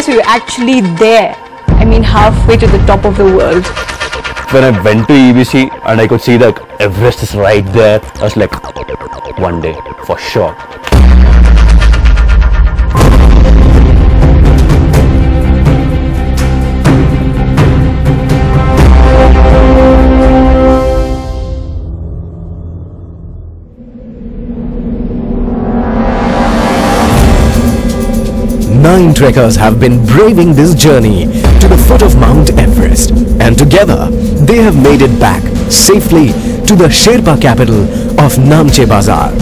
so you're actually there. I mean, halfway to the top of the world. When I went to EBC and I could see that Everest is right there, I was like, one day, for sure. Nine trekkers have been braving this journey to the foot of Mount Everest, and together they have made it back safely to the Sherpa capital of Namche Bazaar.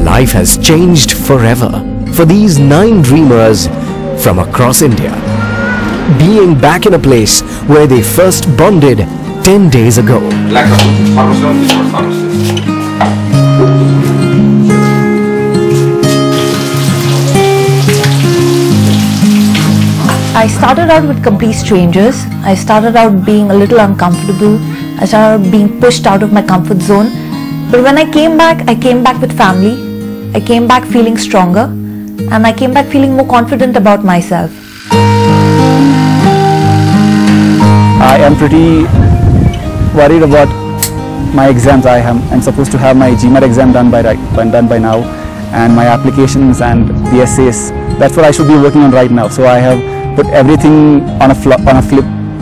Life has changed forever for these 9 dreamers from across India. Being back in a place where they first bonded 10 days ago. I started out with complete strangers. I started out being a little uncomfortable. I started out being pushed out of my comfort zone. But when I came back with family. I came back feeling stronger, and I came back feeling more confident about myself. I am pretty worried about my exams. I'm supposed to have my GMAT exam done by now, and my applications and the essays. That's what I should be working on right now. So I have put everything on a flip,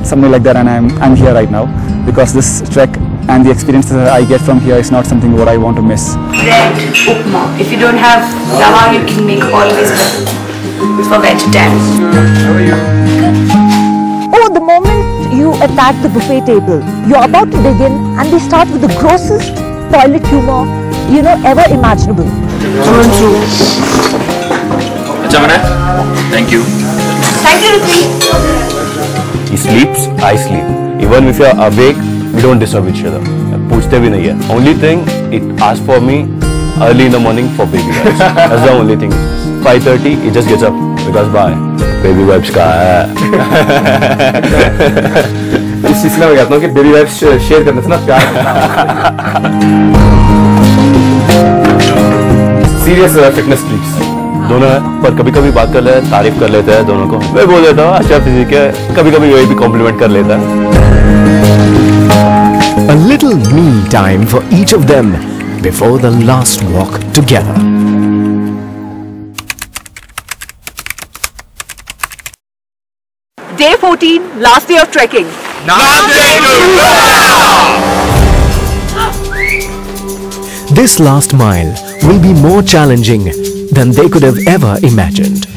something like that, and I'm here right now because this trek and the experiences that I get from here is not something what I want to miss. Bread, upma. If you don't have rava, you can make always better. It's for vegetarians. How are you? Oh, the moment you attack the buffet table, you're about to begin, and they start with the grossest toilet humor, ever imaginable. Thank you. Thank you, Ruthie. He sleeps, I sleep. Even if you're awake, we don't disturb each other. Puchte bhi nahi hai. Only thing, it asks for me early in the morning for baby wipes. That's the only thing. 5:30, he just gets up because bye. Baby wipes का है. इस सिलसिले में कहता हूँ कि baby wipes share करने से ना प्यार. Serious fitness freaks. दोनों है, पर कभी-कभी बात कर लेते हैं, तारीफ कर लेते हैं दोनों को. मैं बोल देता हूँ अच्छा फिजिक है. कभी-कभी वही भी कॉम्प्लीमेंट कर लेता है. A little me time for each of them before the last walk together. Day 14, last day of trekking. This last mile will be more challenging than they could have ever imagined.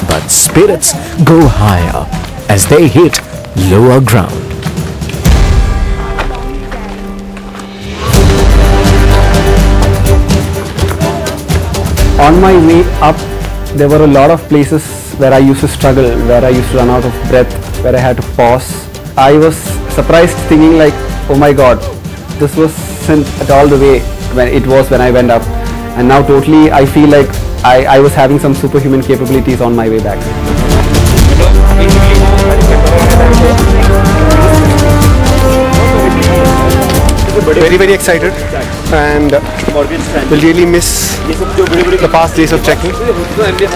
But spirits go higher as they hit lower ground. On my way up, there were a lot of places where I used to struggle, where I used to run out of breath, where I had to pause. I was surprised thinking like, oh my god, this wasn't at all the way when I went up. And now totally I feel like I was having some superhuman capabilities on my way back. Very, very excited, and will really miss the past days of trekking,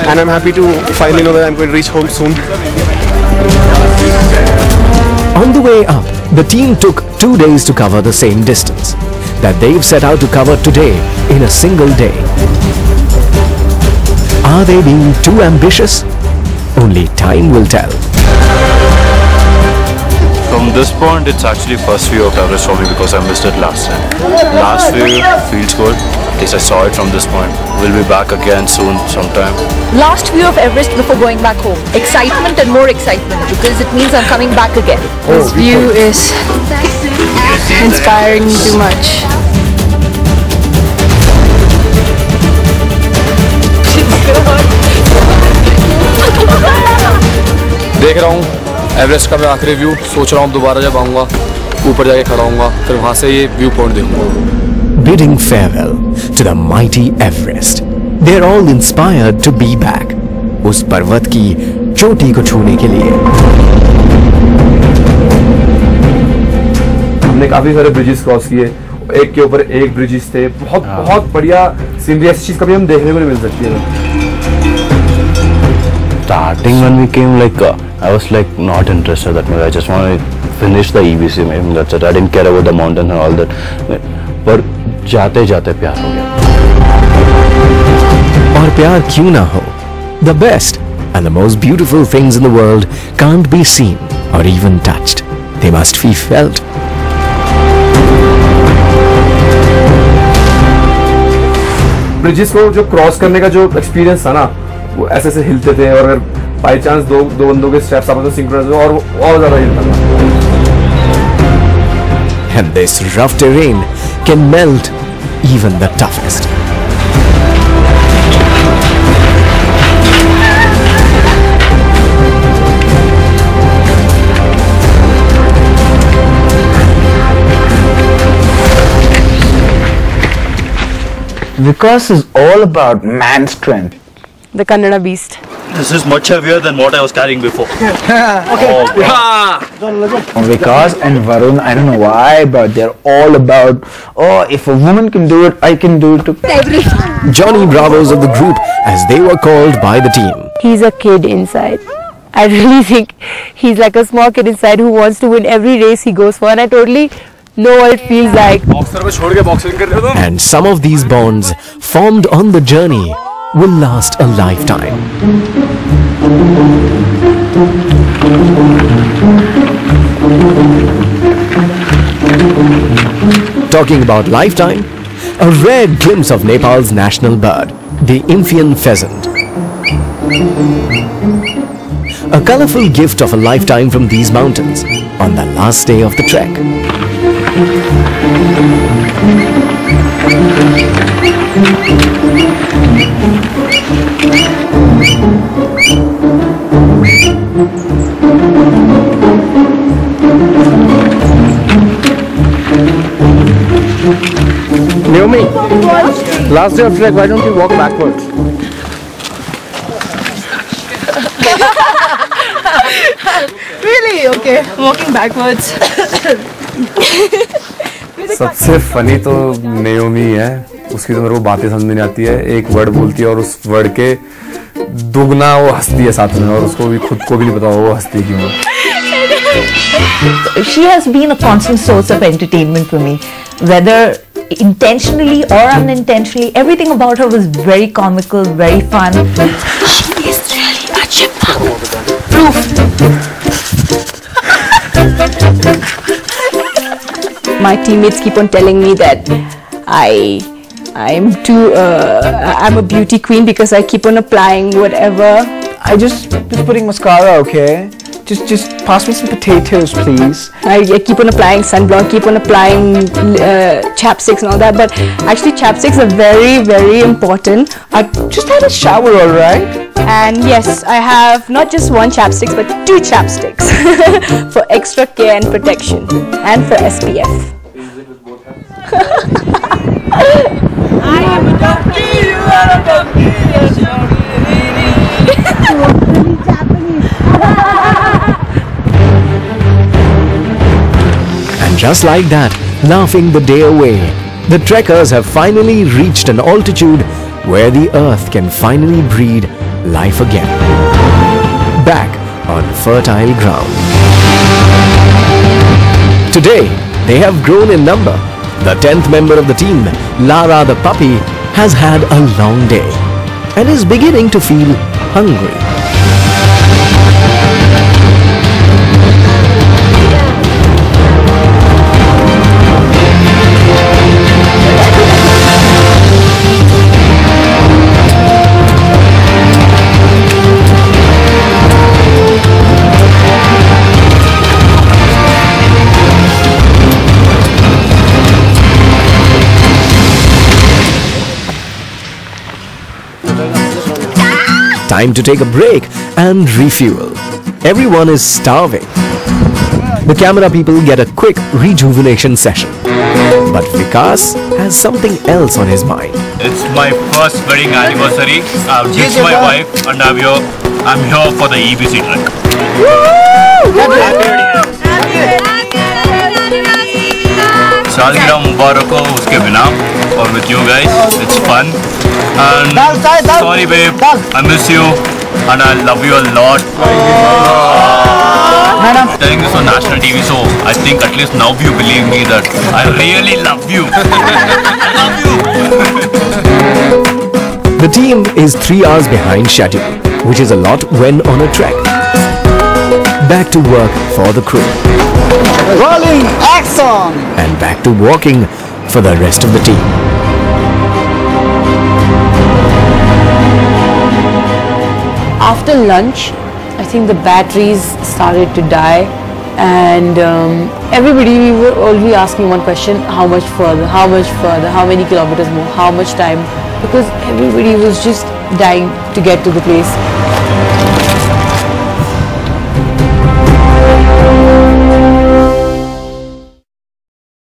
and I'm happy to finally know that I'm going to reach home soon. On the way up, the team took 2 days to cover the same distance that they've set out to cover today in a single day. Are they being too ambitious? Only time will tell. From this point, it's actually first view of Everest for me because I missed it last time. Last view feels good. At least I saw it from this point. We'll be back again soon, sometime. Last view of Everest before going back home. Excitement and more excitement because it means I'm coming back again. This view is inspiring me too much. देख रहा हूँ Everest का मैं आखिरी view. सोच रहा हूँ दोबारा जब आऊँगा ऊपर जाके खड़ा होऊंगा, फिर वहाँ से ये व्यू पॉइंट देखूंगा. Bidding farewell to the mighty Everest, they're all inspired to be back. उस पर्वत की चोटी को छूने के लिए. हमने काफी सारे ब्रिजेस क्रॉस किए, एक के ऊपर एक ब्रिजेस थे, बहुत बढ़िया सीनरी, ऐसी चीज कभी हम देखने को नहीं मिल सकती है। Starting when we came, like I was like not interested that much. I just want to finish the EBC. Maybe that's it. I didn't care about the mountain and all that. पर जाते जाते प्यार हो गया. और प्यार क्यों ना हो? The best and the most beautiful things in the world can't be seen or even touched. They must be felt. Bridges को जो क्रॉस करने का जो एक्सपीरियंस था ना, वो ऐसे ऐसे हिलते थे, और अगर बाई चांस दो बंदों के स्टेप्स आपस में सिंक्रोनाइज हो और ज्यादा हिलता था. And this rough terrain can melt even the toughest. Vikas is all about man strength. The Kannada beast. This is much heavier than what I was carrying before. Vikas and Varun, I don't know why, but they're all about, oh, if a woman can do it, I can do it too. Johnny Bravos of the group, as they were called by the team. He's a kid inside. I really think he's like a small kid inside who wants to win every race he goes for, and I totally know what it feels like. And some of these bonds formed on the journey will last a lifetime. Talking about lifetime, a rare glimpse of Nepal's national bird, the Imphian pheasant. A colorful gift of a lifetime from these mountains on the last day of the trek. Naomi, last day of trek, why don't you walk backwards? Really? Okay. Walking backwards. सबसे funny तो Naomi है, उसकी तो मेरे को बातें समझ में नहीं आती है. एक वर्ड बोलती है और उस वर्ड के दुगना वो हंसती है साथ में, और उसको भी खुद को भी नहीं पता वो हंसती क्यों है. She has been a constant source of entertainment for me, whether intentionally or unintentionally. Everything about her was very comical, very fun. She is really a chipmunk. Proof. My teammates keep on telling me that I'm a beauty queen because I keep on applying whatever. I just putting mascara, okay? Just pass me some potatoes, please. I keep on applying sunblock, keep on applying chapsticks and all that, but actually chapsticks are very, very important. I just had a shower, alright? And yes, I have not just one chapstick but two chapsticks for extra care and protection and for SPF. I am a donkey, you are a donkey, And just like that, laughing the day away, the trekkers have finally reached an altitude where the earth can finally breed life again. Back on fertile ground. Today, they have grown in number. The 10th member of the team, Lara the puppy, has had a long day and is beginning to feel hungry. Time to take a break and refuel. Everyone is starving. The camera people get a quick rejuvenation session. But Vikas has something else on his mind. It's my first wedding anniversary. I've ditched my wife and I'm here for the EBC trek. सालगिरह मुबारक हो उसके बिना. Or with you guys, it's fun. And sorry babe, I miss you and I love you a lot. Telling this on national TV, so I think at least now you believe me that I really love you. I love you. The team is 3 hours behind schedule, which is a lot when on a trek. Back to work for the crew. Rolling action! And back to walking for the rest of the team. After lunch, I think the batteries started to die, and everybody were only asking one question: how much further, how much further, how many kilometers more, how much time, because everybody was just dying to get to the place.